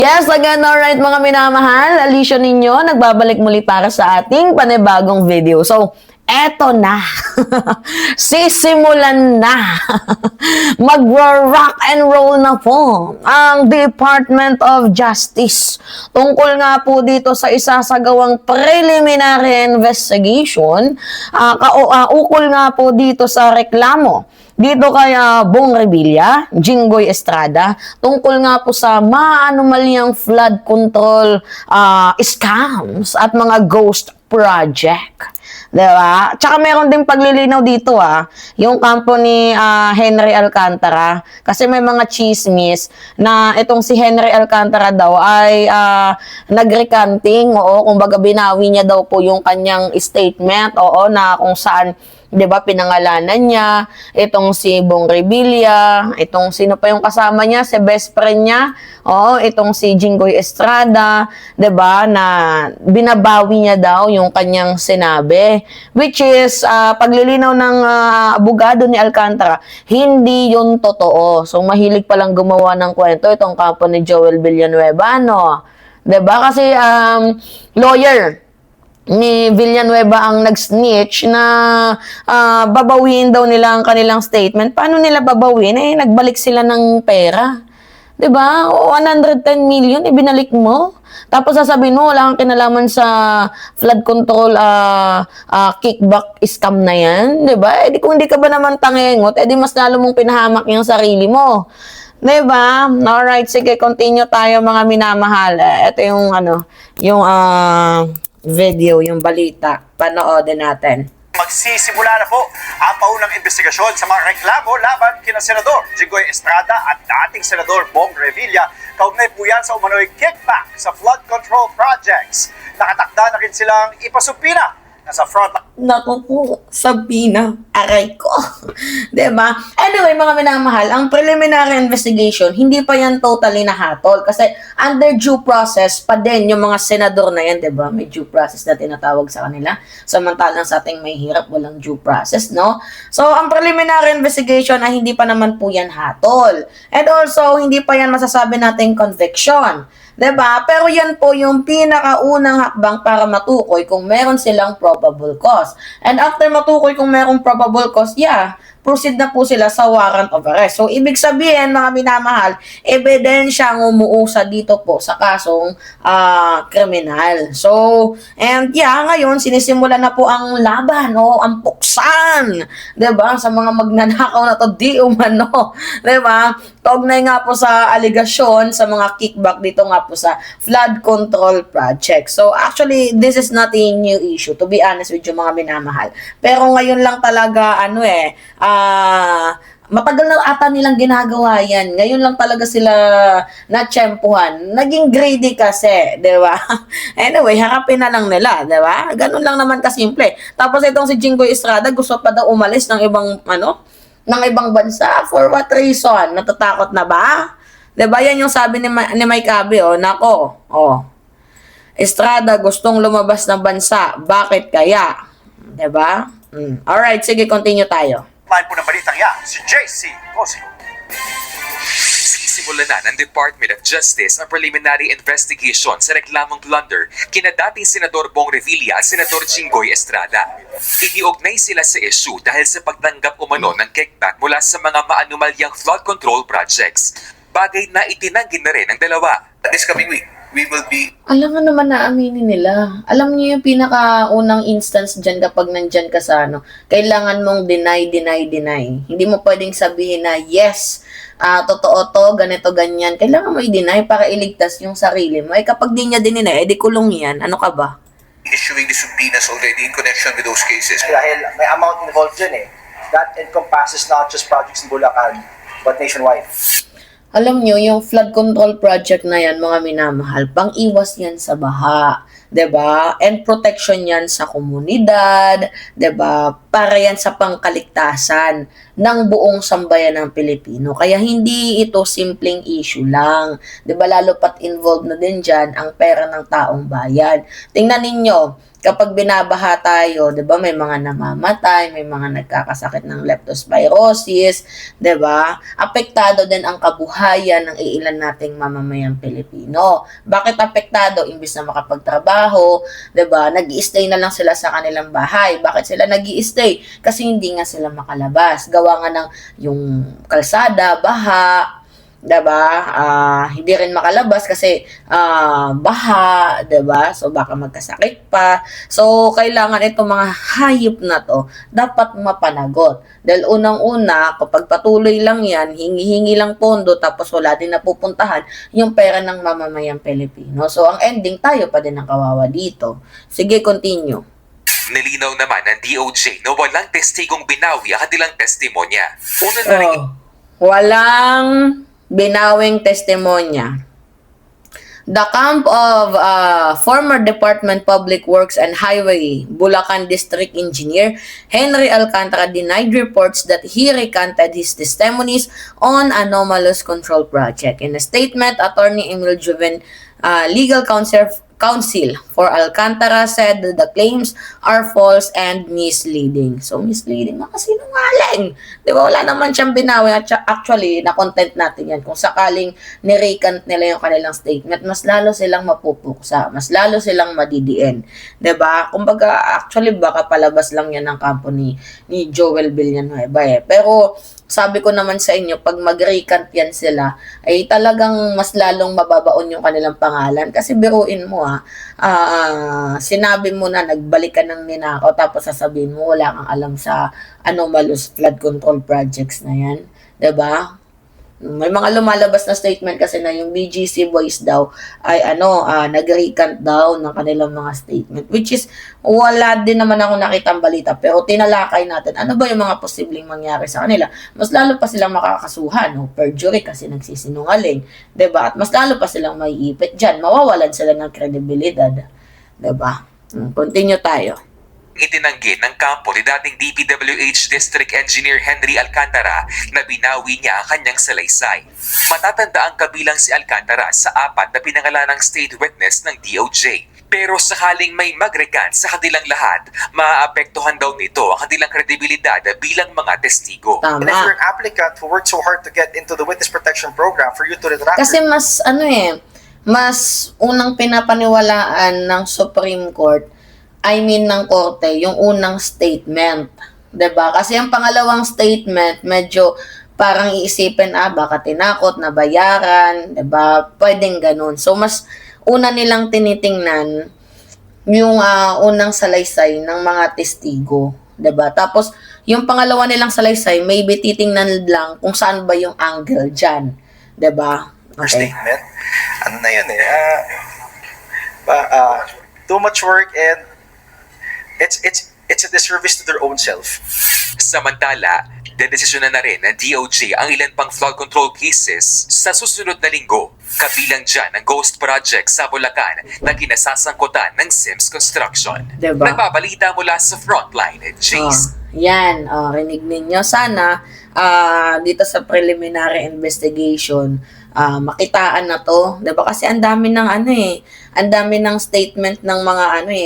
Yes, again, alright mga minamahal, Alicia ninyo, nagbabalik muli para sa ating panibagong video. So, eto na. Sisimulan na. Mag-rock and roll na po ang Department of Justice. Tungkol nga po dito sa isasagawang preliminary investigation, ukol nga po dito sa reklamo dito kay Bong Revilla, Jinggoy Estrada, tungkol nga po sa maaanomalyang flood control scams at mga ghost project. Diba? Tsaka meron din paglilinaw dito yung kampo ni Henry Alcantara. Kasi may mga chismis na itong si Henry Alcantara daw ay nag-recanting, kumbaga binawi niya daw po yung kanyang statement, na kung saan 'di ba pinangalanan niya itong si Bong Revilla, itong sino pa yung kasama niya, si best friend niya, itong si Jinggoy Estrada, 'di ba, na binabawi niya daw yung kanyang sinabi, which is paglilinaw ng abogado ni Alcantara, hindi yun totoo. So mahilig pa lang gumawa ng kwento itong kampo ni Joel Villanueva, 'di ba? Kasi lawyer ni Villanueva ang nag-snitch na babawiin daw nila ang kanilang statement. Paano nila babawiin? Nagbalik sila ng pera. 'Di ba? 110 million ibinalik mo. Tapos sasabihin mo wala kang kinalaman sa flood control kickback scam na 'yan, 'di ba? Kung hindi ka ba naman tangengot, di mas lalo mong pinahamak yung sarili mo. 'Di ba? Alright, sige, continue tayo mga minamahal. Ito yung yung video, yung balita. Panoodin natin. Magsisimula na po ang paunang investigasyon sa mga reklamo laban kina Senador Jinggoy Estrada at dating Senador Bong Revilla. Kaugnay po yan sa umano'y kickback sa flood control projects. Nakatakda na rin silang ipasupina nasa front. Naku po, Sabina, aray ko. Diba? Anyway, mga minamahal, ang preliminary investigation, hindi pa yan totally nahatol. Kasi under due process pa din yung mga senador na yan, diba? May due process na tinatawag sa kanila. Samantalang sa ating may hirap, walang due process, no? So, ang preliminary investigation ay hindi pa naman po yan hatol. And also, hindi pa yan masasabi nating conviction. Diba? Pero yan po yung pinakaunang hakbang para matukoy kung meron silang probable cause. And after matukoy kung merong probable cause, proceed na po sila sa warrant of arrest. So, ibig sabihin, mga minamahal, ebidensya ang umuusa dito po sa kasong kriminal. So, and ngayon, sinisimula na po ang laban, ang puksan, diba? Sa mga magnanakaw na to, di umano, diba? Kaugnay nga po sa aligasyon sa mga kickback dito nga po sa flood control project. So, actually, this is not a new issue, to be honest with you, mga minamahal. Pero ngayon lang talaga, matagal na ata nilang ginagawa yan. Ngayon lang talaga sila natsyempuhan. Naging greedy kasi, di ba? Anyway, harapin na lang nila, di ba? Ganun lang naman kasimple. Tapos itong si Jinggoy Estrada, gusto pa daw umalis ng ibang bansa. For what reason? Natatakot na ba? Di ba? Yan yung sabi ni Mike Abe, Estrada gustong lumabas ng bansa. Bakit kaya? Di ba? Alright, sige, continue tayo. Mahal po ng balitang yan, si JC Cosio. Sisimulan na ng Department of Justice ang preliminary investigation sa reklamong plunder kina dating Senador Bong Revilla at Senador Jinggoy Estrada. Iniugnay sila sa issue dahil sa pagtanggap umano ng kickback mula sa mga maanumalyang flood control projects. Bagay na itinanggi na rin ng dalawa. This coming week, we will be... Alam nga naman na aminin nila. Alam niyo yung pinakaunang instance dyan kapag nandyan ka sa kailangan mong deny. Hindi mo pwedeng sabihin na yes, totoo to, ganito, ganyan. Kailangan mo i-deny para iligtas yung sarili mo. Kapag di niya dinina, edi kulong yan. Ano ka ba? Issuing the subpoenas already in connection with those cases. Dahil may amount involved dyan that encompasses not just projects in Bulacan, but nationwide. Alam nyo, yung flood control project na yan, mga minamahal, pang-iwas yan sa baha, 'di ba? And protection yan sa komunidad, 'di ba? Para yan sa pangkaligtasan. ng buong sambayan ng Pilipino. Kaya hindi ito simpleng issue lang. 'Di ba? Lalo pat involved na din diyan ang pera ng taong bayan. Tingnan ninyo, kapag binabaha tayo, 'di ba, may mga namamatay, may mga nagkakasakit ng leptospirosis, 'di ba? Apektado din ang kabuhayan ng iilan nating mamamayang Pilipino. Bakit apektado? Imbis na makapagtrabaho, 'di ba? Nag-i-stay na lang sila sa kanilang bahay. Bakit sila nag-i-stay? Kasi hindi nga sila makalabas. Gawa nga ng yung kalsada, baha, 'di ba? Hindi rin makalabas kasi baha, 'di ba? So baka magkasakit pa. So kailangan itong mga hayop na to dapat mapanagot. Dahil unang-una, kapag patuloy lang 'yan, hingi-hingi lang pondo tapos wala din napupuntahan yung pera ng mamamayang Pilipino. So ang ending, tayo pa din ang kawawa dito. Sige, continue. Nilinaw naman ng DOJ na walang testigong binawi ang kanilang testimonya. Una na rin Walang binawing testimonya. The camp of former Department Public Works and Highway Bulacan District Engineer Henry Alcantara denied reports that he recanted his testimonies on anomalous control project. In a statement, Attorney Emil Juven, legal counsel for Alcantara, said that the claims are false and misleading. So, misleading, makasinungaling. Di ba? Wala naman siyang binawi. Actually, na-content natin yan. Kung sakaling nirecant nila yung kanilang statement, mas lalo silang mapupuksa. Mas lalo silang madidiin. Di ba? Kumbaga, actually, baka palabas lang yan ng kampo ni Joel Villanueva eh. Pero, sabi ko naman sa inyo, pag mag-recant yan sila, ay talagang mas lalong mababaon yung kanilang pangalan. Kasi biruin mo sinabi mo na nagbalik ka ng ninakaw, tapos sasabihin mo wala kang alam sa anomalous flood control projects na yan. 'Di ba? May mga lumalabas na statement kasi na yung BGC boys daw ay nag-recant daw ng kanilang mga statement, which is wala din naman ako nakitang balita, pero tinalakay natin ano ba yung mga posibleng mangyari sa kanila. Mas lalo pa silang makakasuhan, perjury kasi nagsisinungaling, 'di ba? At mas lalo pa silang maiipit diyan, mawawalan sila ng kredibilidad, 'di ba? Continue tayo. Itinanggi ng kampo ni dating DPWH District Engineer Henry Alcantara na binawi niya ang kanyang salaysay. Matatanda ang kabilang si Alcantara sa 4 na pinangalanang state witness ng DOJ. Pero sakaling may mag-recant sa kanilang lahat, maaapektuhan daw nito ang kanilang kredibilidad bilang mga testigo. And if you're Tama. an applicant who worked so hard to get into the witness protection program, for you to retract Kasi mas unang pinapaniwalaan ng Supreme Court, ng korte, yung unang statement. 'Di ba? Kasi ang pangalawang statement, medyo parang iisipin, baka tinakot na bayaran, 'di ba? Pwedeng ganun. So, mas una nilang tinitingnan yung unang salaysay ng mga testigo. 'Di ba? Tapos, yung pangalawa nilang salaysay, maybe titingnan lang kung saan ba yung angle dyan. 'Di ba? Okay. statement, ano na yun too much work, and it's a disservice to their own self. Samantala, dedesisyonan na rin ng DOJ ang ilan pang flood control cases sa susunod na linggo. Kabilang dyan ang ghost project sa Bulacan na kinasasangkutan ng Sims Construction. Diba? Nagbabalita mula sa Frontline, Jace. Yan, rinig ninyo. Sana, dito sa preliminary investigation, makitaan na to. Diba? Kasi ang dami ng ang dami ng statement ng mga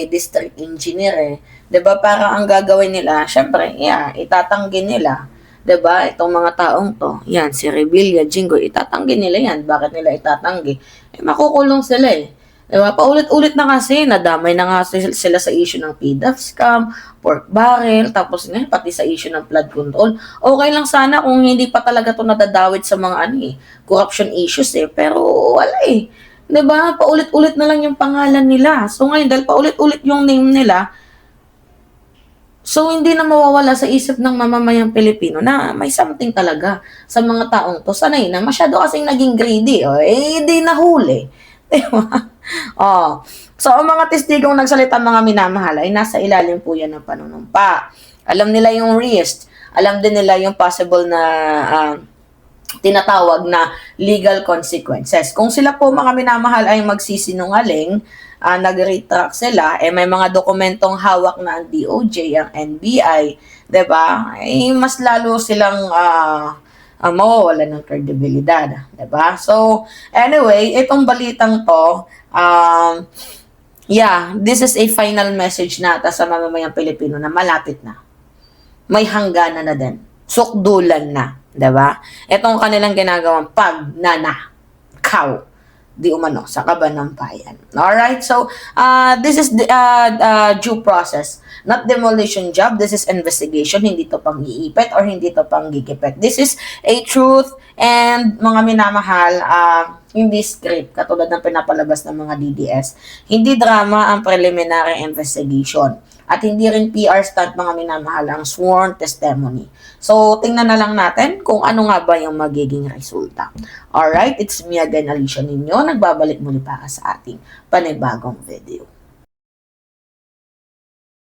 district engineer 'Di ba? Para ang gagawin nila, syempre, itatanggi nila. 'Di ba? Itong mga taong to, yan, si Revilla, Jinggoy, itatanggi nila yan. Bakit nila itatanggi? Makukulong sila 'Di ba? Paulit-ulit na kasi, nadamay na nga sila sa issue ng PDAF scam, pork barrel, tapos ngayon pati sa issue ng flood control. Okay lang sana kung hindi pa talaga to nadadawit sa mga corruption issues pero wala 'Di ba? Paulit-ulit na lang yung pangalan nila. So ngayon, dahil paulit-ulit yung name nila, so hindi na mawawala sa isip ng mamamayang Pilipino na may something talaga sa mga taong to. Sanay na, masyado kasing naging greedy. Hindi nahuli. Diba? So ang mga testigong nagsalita, mga minamahal, ay nasa ilalim po yan ng panunumpa. Alam nila yung risk. Alam din nila yung possible na tinatawag na legal consequences. Kung sila po, mga minamahal, ay magsisinungaling, nag-retract sila, may mga dokumentong hawak na ang DOJ, ang NBI, 'di ba? Mas lalo silang mawawalan ng credibilidad, 'di ba? So, anyway, itong balitang to, this is a final message nata sa mamamayang Pilipino na malapit na. May hangganan na din. Sukdulan na, 'di ba? Itong kanilang ginagawang pagnanakaw di umano sa Kabanampayan. Alright, so this is the due process, not demolition job. This is investigation. Hindi to pang iipit or hindi to pang gigipit. This is a truth, and mga minamahal, hindi script katulad ng pinapalabas ng mga DDS. Hindi drama ang preliminary investigation. At hindi rin PR stunt, mga minamahal, ang sworn testimony. So, tingnan na lang natin kung ano nga ba yung magiging resulta. Alright, it's me again, Alicia Ninyo. Nagbabalik muli para sa ating panibagong video.